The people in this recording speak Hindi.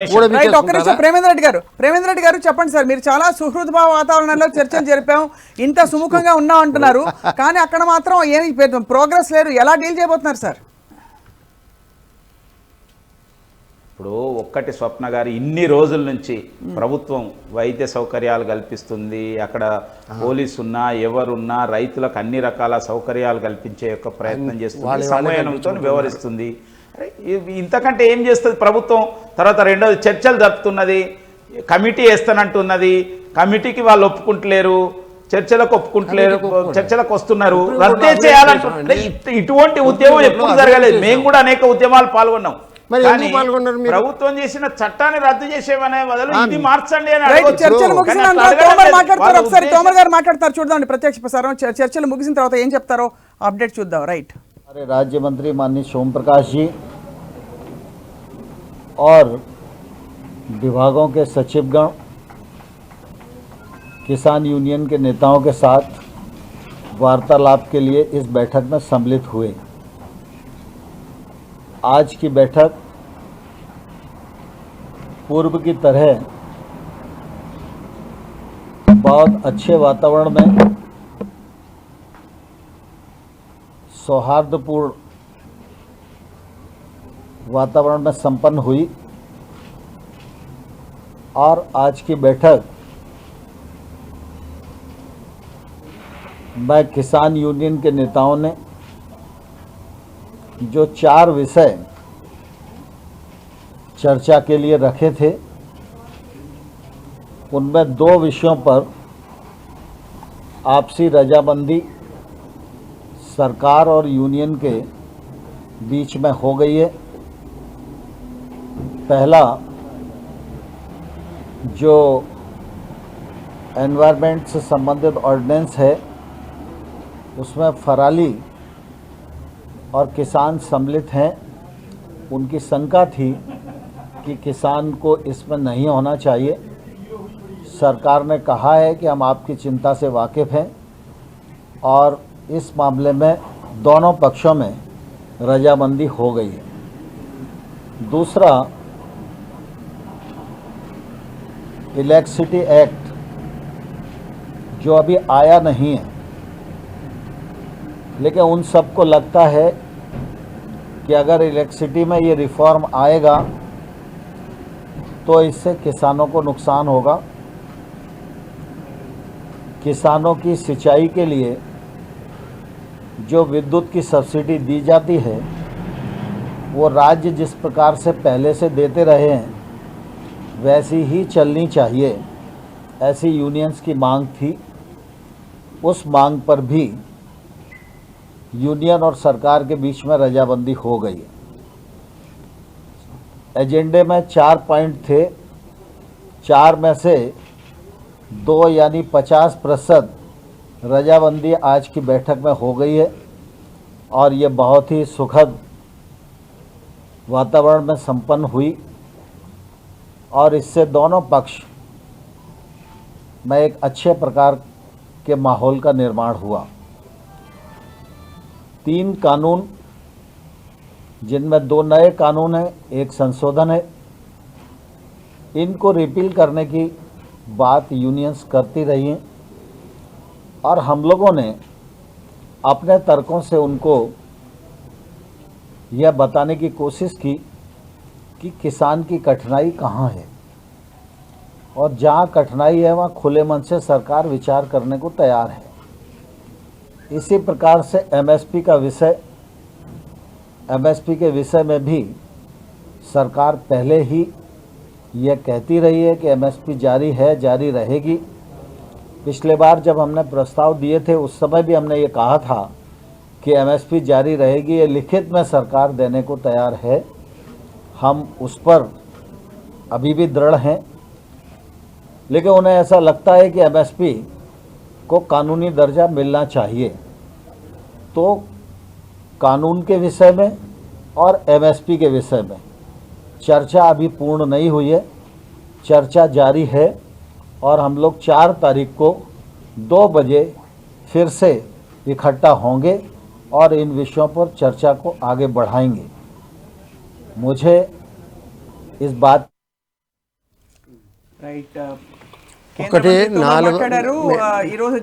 రైట్ ఒక్క నిమిషం ప్రేమేంద్ర రెడ్డి గారు చెప్పండి సార్. మీరు చాలా సుహృద్భావ వాతావరణంలో చర్చలు జరిపాం, ఇంత సుముఖంగా ఉన్నాం అంటున్నారు, కానీ అక్కడ మాత్రం ఏమి ప్రోగ్రెస్ లేదు. ఎలా డీల్ చేయబోతున్నారు సార్? ఇప్పుడు ఒక్కటి స్వప్న గారు ఇన్ని రోజుల నుంచి ప్రభుత్వం వైద్య సౌకర్యాలు కల్పిస్తుంది, అక్కడ పోలీసు ఉన్నా ఎవరున్నా రైతులకు అన్ని రకాల సౌకర్యాలు కల్పించే యొక్క ప్రయత్నం చేస్తుంది, సమయంతో వ్యవహరిస్తుంది. ఇంతకంటే ఏం చేస్తుంది ప్రభుత్వం? తర్వాత రెండోది చర్చలు జరుపుతున్నది, కమిటీ వేస్తానంటున్నది, కమిటీకి వాళ్ళు ఒప్పుకుంటలేరు, చర్చలకు ఒప్పుకుంటలేరు, చర్చలకు వస్తున్నారు, రద్దే చేయాలంటే ఇటువంటి ఉద్యమం ఎప్పుడు జరగలేదు. మేము కూడా అనేక ఉద్యమాలు పాల్గొన్నాం, ప్రభుత్వం చేసిన చట్టాన్ని రద్దు చేసేవనే బదులు ఇది మార్చండి అని చర్చలు ముగిసిన ఒకసారి తోమర్ గారు మాట్లాడతారు, చూద్దాం ప్రత్యక్ష ప్రసారం. చర్చలు ముగిసిన తర్వాత ఏం చెప్తారో అప్డేట్ చూద్దాం. రైట్. हमारे राज्य मंत्री माननीय सोम प्रकाश जी और विभागों के सचिवगण किसान यूनियन के नेताओं के साथ वार्तालाप के लिए इस बैठक में सम्मिलित हुए। आज की बैठक पूर्व की तरह बहुत अच्छे वातावरण में सौहार्दपूर्ण वातावरण में संपन्न हुई और आज की बैठक में किसान यूनियन के नेताओं ने जो 4 विषय चर्चा के लिए रखे थे, उनमें 2 विषयों पर आपसी रजामंदी सरकार और यूनियन के बीच में हो गई है। पहला जो एनवायरनमेंट से संबंधित ऑर्डिनेंस है, उसमें फराली और किसान सम्मिलित हैं। उनकी शंका थी कि किसान को इसमें नहीं होना चाहिए। सरकार ने कहा है कि हम आपकी चिंता से वाकिफ़ हैं और इस मामले में दोनों पक्षों में रजामंदी हो गई है। दूसरा, इलेक्ट्रिसिटी एक्ट जो अभी आया नहीं है, लेकिन उन सबको लगता है कि अगर इलेक्ट्रिसिटी में ये रिफॉर्म आएगा तो इससे किसानों को नुकसान होगा। किसानों की सिंचाई के लिए जो विद्युत की सब्सिडी दी जाती है, वो राज्य जिस प्रकार से पहले से देते रहे हैं वैसी ही चलनी चाहिए, ऐसी यूनियंस की मांग थी। उस मांग पर भी यूनियन और सरकार के बीच में रजामंदी हो गई है। एजेंडे में 4 पॉइंट थे, 4 में से 2 यानी 50% रजामंदी आज की बैठक में हो गई है और ये बहुत ही सुखद वातावरण में संपन्न हुई और इससे दोनों पक्ष में एक अच्छे प्रकार के माहौल का निर्माण हुआ। 3 कानून, जिनमें 2 नए कानून हैं, 1 संशोधन है, इनको रिपील करने की बात यूनियंस करती रही हैं और हम लोगों ने अपने तर्कों से उनको यह बताने की कोशिश की कि किसान की कठिनाई कहाँ है और जहाँ कठिनाई है वहाँ खुले मन से सरकार विचार करने को तैयार है। इसी प्रकार से एमएसपी के विषय में भी सरकार पहले ही यह कहती रही है कि एमएसपी जारी है, जारी रहेगी। पिछले बार जब हमने प्रस्ताव दिए थे उस समय भी हमने ये कहा था कि एमएसपी जारी रहेगी, ये लिखित में सरकार देने को तैयार है। हम उस पर अभी भी दृढ़ हैं, लेकिन उन्हें ऐसा लगता है कि एमएसपी को कानूनी दर्जा मिलना चाहिए। तो कानून के विषय में और एमएसपी के विषय में चर्चा अभी पूर्ण नहीं हुई है, चर्चा जारी है और हम लोग 4 तारीख को 2 बजे फिर से इकट्ठा होंगे और इन विषयों पर चर्चा को आगे बढ़ाएंगे। मुझे इस बात రైట్ ఒకటి నాలుగు మాట్లాడారు ఈ రోజు